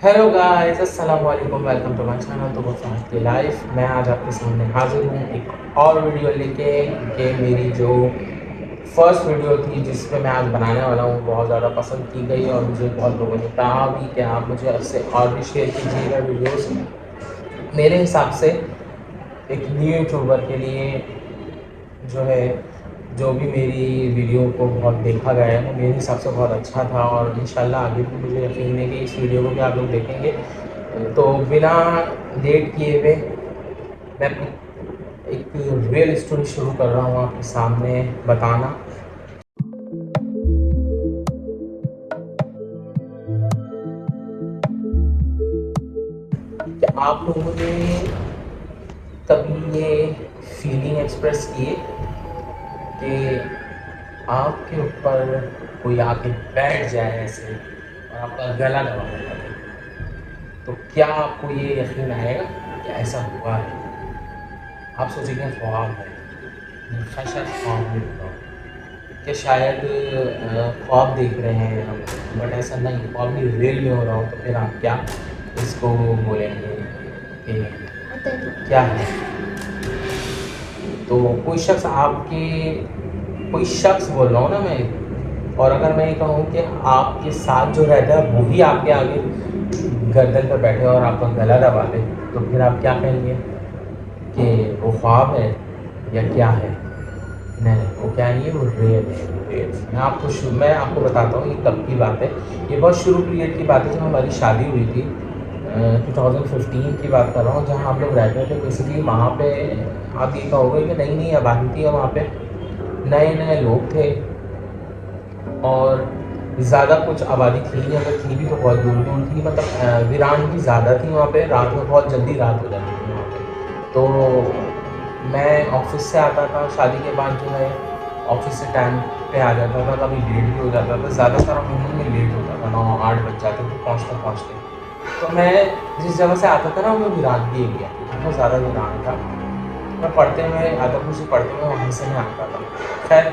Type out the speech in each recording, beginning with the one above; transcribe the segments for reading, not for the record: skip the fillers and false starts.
Hello guys, अस्सलाम वालेकुम, welcome to my channel तो बहुत समझ के लाइफ। मैं आज आपके सामने हाजिर हूँ एक और वीडियो लेके कि मेरी जो फर्स्ट वीडियो थी जिस पे मैं आज बनाने वाला हूँ बहुत ज़्यादा पसंद की गई और मुझे बहुत लोगों ने कहा भी कि आप मुझे उससे और भी शेयर कीजिएगा वीडियोस। मेरे हिसाब से एक न्यू यूट्यूबर के लिए जो है, जो भी मेरी वीडियो को बहुत देखा गया है वो मेरे हिसाब से बहुत अच्छा था और इंशाल्लाह आगे भी मुझे यकीन है कि इस वीडियो को भी आप लोग देखेंगे। तो बिना लेट किए हुए मैं अपनी एक रियल स्टोरी शुरू कर रहा हूँ आपके सामने बताना। कि आप लोगों ने कभी ये फीलिंग एक्सप्रेस किए कि आपके ऊपर कोई आके बैठ जाए ऐसे और आपका गला दबा देता है, तो क्या आपको ये यकीन आएगा कि ऐसा हुआ है? आप सोचेंगे ख्वाब है, शायद ख्वाब नहीं होगा, कि शायद ख्वाब देख रहे हैं हम, बट ऐसा नहीं, ख्वाब नहीं रियल में हो रहा हो, तो फिर आप क्या इसको बोलेंगे कि क्या है? तो कोई शख्स बोल रहा हूँ ना मैं, और अगर मैं ये कहूँ कि आपके साथ जो रहता है वो ही आपके आगे गर्दन पर बैठे और आपका गला दबा दे, तो फिर आप क्या कहेंगे कि वो ख्वाब है या क्या है? नहीं, वो क्या नहीं है, वो रियल है, रियल। मैं आपको बताता हूँ ये कब की बात है। ये बहुत शुरू पीरियड की बात है जब हमारी शादी हुई थी। 2015 की बात कर रहा हूँ, जहाँ हम लोग रहते थे। बेसिकली वहाँ पे आप ये कहोगे कि नई नई आबादी थी, वहाँ पे नए नए लोग थे और ज़्यादा कुछ आबादी थी नहीं, अगर थी भी तो बहुत दूर दूर थी। मतलब वीरान भी ज़्यादा थी वहाँ पे, रात में बहुत जल्दी रात हो जाती थी वहाँ पे। तो मैं ऑफिस से आता था, शादी के बाद जो है ऑफिस से टाइम पे आ जाता था, कभी लेट भी हो जाता था, ज़्यादातर अमूमन में लेट होता था, 9-8 बज जाते थे पहुँचते पहुँचते। तो मैं जिस जगह से आता था ना वो वीरान की एरिया, बहुत ज़्यादा वीरान था। मैं पढ़ते हुए आदमपुर से पढ़ते हुए वहीं से मैं आता था। खैर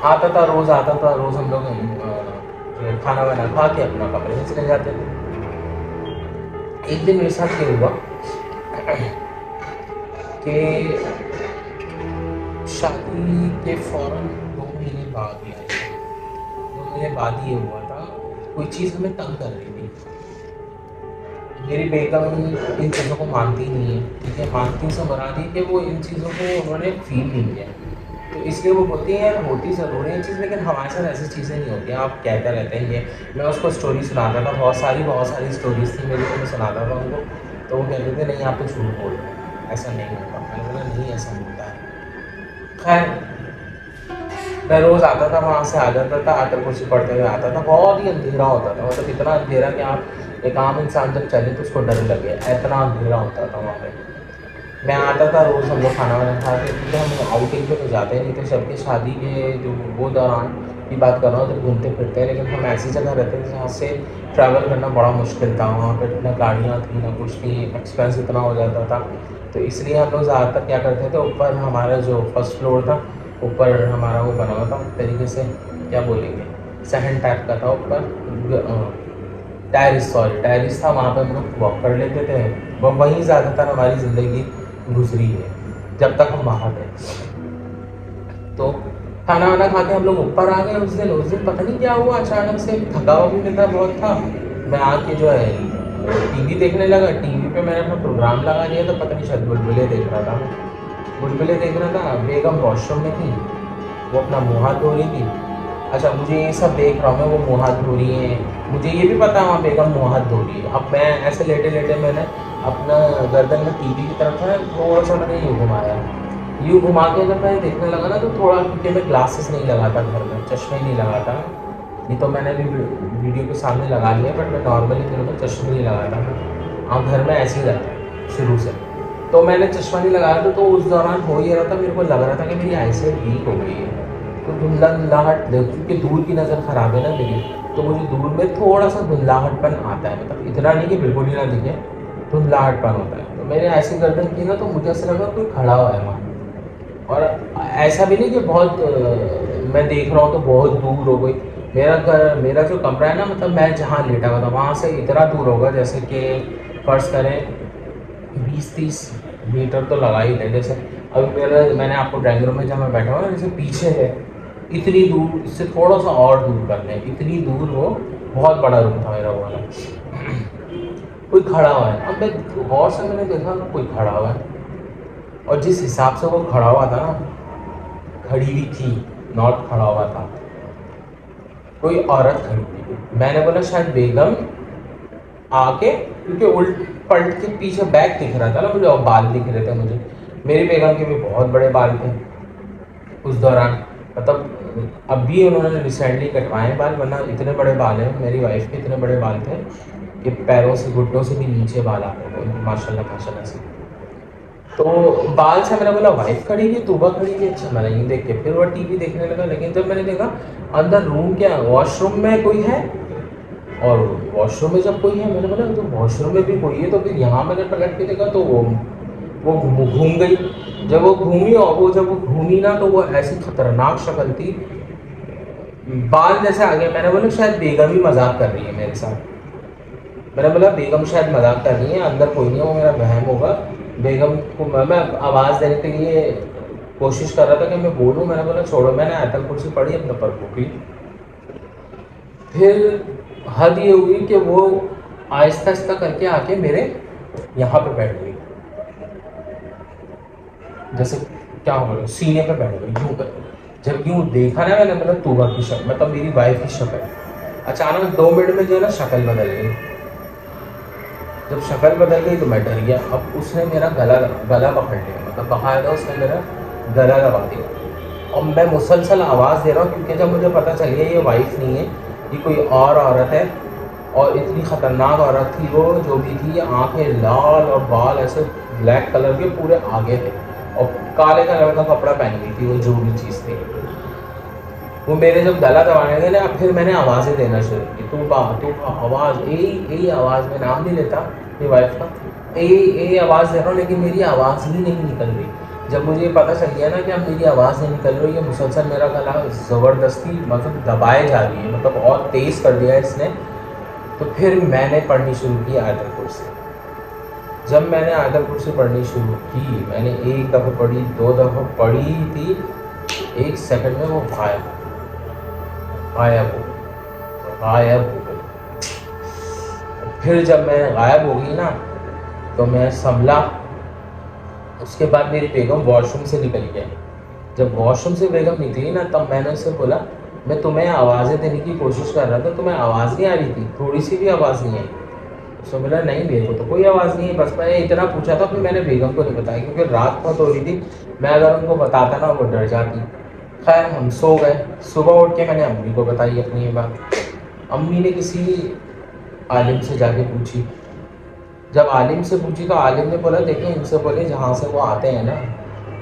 आता था, रोज़ आता था, रोज़ हम लोग जो है खाना वाना खा के अपना कमरे में चले जाते थे। एक दिन मेरे साथ ये हुआ कि शादी के फ़ौरन 2 महीने बाद ही 2 महीने बाद ही ये हुआ था। कोई चीज़ हमें तंग कर रही थी। मेरी बेगम इन चीज़ों को मानती नहीं है, ठीक है? मानती से मना दी कि वो इन चीज़ों को उन्होंने फ़ील नहीं किया। तो इसलिए वो बोलती है यार होती ज़रूर है ये चीज़, लेकिन हमारे साथ ऐसी चीज़ें नहीं होती हैं, आप कहते रहते हैं ये। मैं उसको स्टोरी सुनाता था, बहुत सारी स्टोरीज़ थी मेरी, तो मैं सुनाता था उनको। तो वो कहते थे नहीं आप तो झूठ बोल रहे हैं, ऐसा नहीं होता। मैंने बोला नहीं ऐसा होता है। खैर मैं रोज़ आता था, वहाँ से आ जाता था, आकर कुर्सी पढ़ते हुए आता था। बहुत ही अंधेरा होता था, मतलब इतना अंधेरा कि आप एक आम इंसान जब चले तो उसको डर लगे, इतना अंधेरा होता था वहाँ पे। मैं आता था रोज़, हम लोग खाना वाना खाते, क्योंकि हम आउटिंग पे तो जाते नहीं थे। सबकी शादी के जो वो दौरान की बात कर रहा हूँ जब घूमते फिरते हैं, लेकिन हम ऐसी जगह रहते थे जहाँ से ट्रैवल करना बड़ा मुश्किल था। वहाँ पे ना गाड़ियाँ थी ना कुछ थी, एक्सपेंस इतना हो जाता था। तो इसलिए हम लोग ज़्यादातर क्या करते थे, ऊपर हमारा जो फर्स्ट फ्लोर था, ऊपर हमारा वो बना हुआ था एक तरीके से, क्या बोलेंगे, सहन टाइप का था ऊपर, टेरिस था, वहाँ पे हम लोग वॉक कर लेते थे। वहीं ज़्यादातर हमारी ज़िंदगी गुजरी है जब तक हम वहाँ थे। तो खाना वाना खा के हम लोग ऊपर आ गए। उस दिन पता नहीं क्या हुआ, अचानक से थका हुआ भी मेरा बहुत था। मैं आके जो है टीवी देखने लगा। टीवी पे मैंने अपना प्रोग्राम लगा दिया था, पता नहीं शायद बुलबुलें देख रहा था। बुलबुलें देख रहा था, बेगम वॉशरूम में थी, वो अपना मुँह हाथ धो रही थी। अच्छा, मुझे ये सब देख रहा हूँ मैं, वो मुँह हाथ धो रही हैं, मुझे ये भी पता है वहाँ बेगम मुँह हाथ धो रही है। अब मैं ऐसे लेटे लेटे मैंने अपना गर्दन में टीवी की तरफ था, थोड़ा सा मैंने यूँ घुमाया, यूँ घुमा के जब मैं देखने लगा ना, तो थोड़ा, क्योंकि मैं ग्लासेस नहीं लगाता घर में, चश्मे नहीं लगाता। ये तो मैंने भी वीडियो के सामने लगा लिया, बट मैं नॉर्मली दिनों में चश्मे नहीं लगाता। हाँ, घर में ऐसे ही रहता है शुरू से। तो मैंने चश्मा नहीं लगाया था, तो उस दौरान हो ये रहा था, मेरे को लग रहा था कि मेरी आई साइट वीक हो गई है। तो धुंधलाहट, क्योंकि दूर की नज़र ख़राब है ना मेरी, तो मुझे दूर में थोड़ा सा धुंधलाहटपन आता है। मतलब इतना नहीं कि बिल्कुल ही ना दिखे, धुंधलाहटपन होता है। तो मैंने ऐसी गर्दन की ना, तो मुझे ऐसा लगा कोई खड़ा हुआ है वहाँ। और ऐसा भी नहीं कि बहुत मैं देख रहा हूँ तो बहुत दूर हो गई, मेरा जो कमरा है ना, मतलब मैं जहाँ लेटा हुआ था वहाँ से इतना दूर होगा, जैसे कि फ़र्ज़ करें 20-30 मीटर तो लगा ही लें। जैसे अभी मैंने आपको ड्राइंग रूम में जहाँ मैं बैठा हुआ ना, जैसे पीछे है, इतनी दूर, इससे थोड़ा सा और दूर कर लें, इतनी दूर वो बहुत बड़ा रूम था मेरा वो वाला। कोई खड़ा हुआ है, अब मैं गौर से मैंने देखा कोई खड़ा हुआ है, और जिस हिसाब से वो खड़ा हुआ था ना, खड़ी हुई थी, नॉट खड़ा हुआ था, कोई औरत खड़ी थी। मैंने बोला शायद बेगम आके, क्योंकि उल्ट पलट के पीछे बैक दिख रहा था ना मुझे, और बाल दिख रहे थे मुझे। मेरी बेगम के भी बहुत बड़े बाल थे उस दौरान, मतलब अब भी उन्होंने रिसेंटली कटवाए बाल, वरना इतने बड़े बाल हैं मेरी वाइफ के, इतने बड़े बाल थे कि पैरों से, घुटनों से भी नीचे बाल आते थे माशाल्लाह माशाल्लाह से। तो बाल से मैंने बोला वाइफ खड़ी थी, तूबा खड़ी थी, अच्छा मैंने ये देख के फिर वो टीवी देखने लगा। लेकिन जब मैंने देखा अंदर रूम क्या, वॉशरूम में कोई है, और वॉशरूम में जब कोई है, मैंने बोला तो वॉशरूम में भी कोई है, तो फिर यहाँ मैंने पलट के देखा तो वो घूम गई। जब वो घूमी, और वो जब वो घूमी ना, तो वो ऐसी खतरनाक शक्ल थी, बाल जैसे आ गए। मैंने बोला शायद बेगम ही मजाक कर रही है मेरे साथ। मैंने बोला बेगम शायद मजाक कर रही है, अंदर कोई नहीं है, वो मेरा वहम होगा। बेगम को मैं आवाज़ देने के लिए कोशिश कर रहा था कि मैं बोलूँ, मैंने बोला छोड़ो, मैंने आयतल कुर्सी पढ़ी, अपने पर फूकी। फिर हद ये हुई कि वो आहिस्ता आहिस्ता करके आके मेरे यहाँ पे बैठ गई, जैसे क्या हो गया, सीने पे बैठ गई यूँ कर। जब यूँ देखा ना मैंने, मतलब तूबा की शक्ल, मतलब मेरी वाइफ की शक्ल, अचानक 2 मिनट में जो है ना शक्ल बदल गई। जब शक्ल बदल गई तो मैं डर गया। अब उसने मेरा गला पकड़ लिया, मतलब बाकायदा उसने मेरा गला दबा दिया, और मैं मुसलसल आवाज़ दे रहा हूँ, क्योंकि जब मुझे पता चल गया ये वाइफ नहीं है, ये कोई और औरत है, और इतनी ख़तरनाक औरत थी वो जो भी थी। आंखें लाल और बाल ऐसे ब्लैक कलर के पूरे आगे थे, और काले कलर का कपड़ा पहनी हुई थी, वो जो भी चीज़ थी। वो मेरे जब गला दबाने लगे ना, फिर मैंने आवाज़ें देना शुरू की, तू आवाज़, ए आवाज़, में नाम नहीं लेता मेरी वाइफ का, ए आवाज़ दे रहा हूँ, लेकिन मेरी आवाज़ ही नहीं निकल रही। जब मुझे पता चल गया ना कि अब मेरी आवाज़ नहीं निकल रही है, मुसलसल मेरा गला ज़बरदस्ती मतलब दबाए जा रही है, मतलब और तेज़ कर दिया इसने, तो फिर मैंने पढ़नी शुरू की आयतल कुर्सी। जब मैंने आयतल कुर्सी पढ़नी शुरू की, मैंने 1 दफ़ा पढ़ी, 2 दफ़ा पढ़ी थी, 1 सेकंड में वो गायब हो गई। फिर जब मैं गायब हो गई ना, तो मैं संभला। उसके बाद मेरी बेगम वॉशरूम से निकल गया। जब वॉशरूम से बेगम निकली ना, तब मैंने उससे बोला, मैं तुम्हें आवाज़ें देने की कोशिश कर रहा था, तुम्हें आवाज़ नहीं आ रही थी, थोड़ी सी भी आवाज़ नहीं आई। उसने बोला नहीं मेरे को तो कोई आवाज़ नहीं है, बस मैं इतना पूछा था। फिर मैंने बेगम को नहीं बताया, क्योंकि रात बहुत हो रही थी, मैं अगर उनको बताता ना वो डर जाती। खैर हम सो गए। सुबह उठ के मैंने अम्मी को बताई अपनी ये बात। अम्मी ने किसी आलिम से जाके पूछी। जब आलिम से पूछी तो आलिम ने बोला देखिए, इनसे बोले जहाँ से वो आते हैं ना,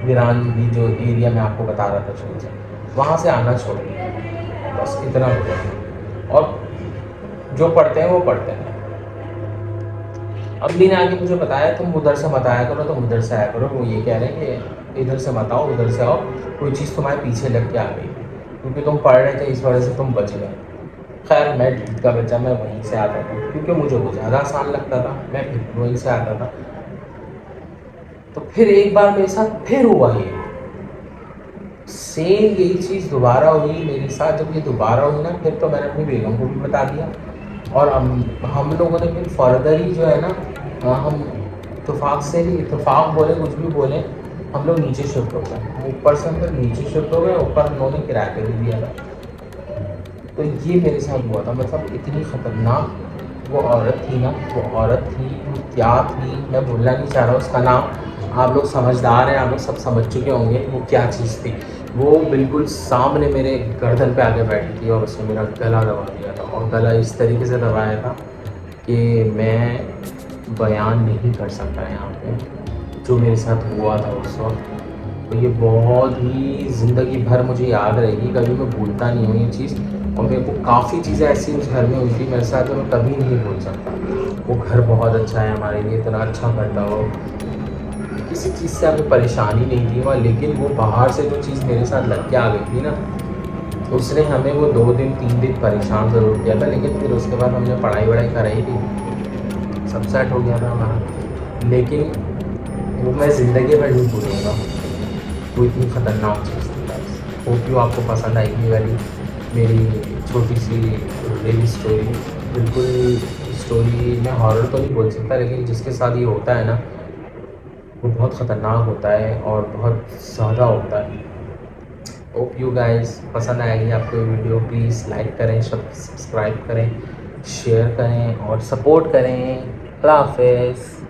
वीरान भी जो एरिया में आपको बता रहा था शुरू से, वहाँ से आना छोड़िए, बस इतना बोला। और जो पढ़ते हैं वो पढ़ते हैं। अम्मी ने आगे मुझे बताया तुम उधर से मत आया करो, तुम उधर से आया करो। वो ये कह रहे हैं कि इधर से मत आओ, उधर से आओ, कोई चीज़ तुम्हारे पीछे लग के आ गई, क्योंकि तुम पढ़ रहे थे, इस वजह से तुम बच गए। खैर मैं ढीठ का बच्चा, मैं वहीं से आता था, क्योंकि मुझे वो ज़्यादा आसान लगता था, मैं फिर वहीं से आता था। तो फिर एक बार मेरे साथ फिर हुआ ये सेम, यही चीज़ दोबारा हुई मेरे साथ। जब ये दोबारा हुई ना, फिर तो मैंने अपनी बेगम को भी बता दिया, और हम लोगों ने फिर फर्दर ही जो है ना, हम इत्तेफाक बोले कुछ भी बोले, हम लोग नीचे शिफ्ट हो गए। ऊपर से हम लोग नीचे शिफ्ट हो गए, ऊपर हम लोगों ने किराए पे भी दिया था। तो ये मेरे साथ हुआ था। मतलब इतनी ख़तरनाक वो औरत थी ना, वो क्या थी, मैं भूलना नहीं चाह रहा उसका नाम। आप लोग समझदार हैं, आप लोग सब समझ चुके होंगे वो क्या चीज़ थी। वो बिल्कुल सामने मेरे गर्दन पे आके बैठी थी, और उसने मेरा गला दबा दिया था, और गला इस तरीके से दबाया था कि मैं बयान नहीं कर सकता यहाँ पे जो मेरे साथ हुआ था उस वक्त। तो ये बहुत ही ज़िंदगी भर मुझे याद रहेगी, कभी मैं भूलता नहीं हूँ ये चीज़। और मेरे को काफ़ी चीज़ें ऐसी उस घर में हुई थी मेरे साथ, जो मैं कभी नहीं भूल सकता। वो घर बहुत अच्छा है हमारे लिए, इतना अच्छा घर था वो, किसी चीज़ से हमें परेशानी नहीं थी वहाँ। लेकिन वो बाहर से जो चीज़ मेरे साथ लग के आ गई थी ना, उसने हमें वो 2 दिन 3 दिन परेशान ज़रूर किया था, लेकिन फिर उसके बाद हमने पढ़ाई वढ़ाई कराई थी, सब सेट हो गया था हमारा। लेकिन वो मैं ज़िंदगी भर नहीं भूलूँगा, वो इतनी ख़तरनाक चीज़ थी गाइस। होप यू आपको पसंद आएगी वाली मेरी छोटी सी रियल स्टोरी। बिल्कुल स्टोरी मैं हॉरर तो नहीं बोल सकता, लेकिन जिसके साथ ये होता है ना, वो बहुत ख़तरनाक होता है और बहुत ज़्यादा होता है। होप यू गाइस पसंद आएगी आपको ये वीडियो। प्लीज़ लाइक करें, सब्सक्राइब करें, शेयर करें और सपोर्ट करें। अल्लाह हाफ़िज़।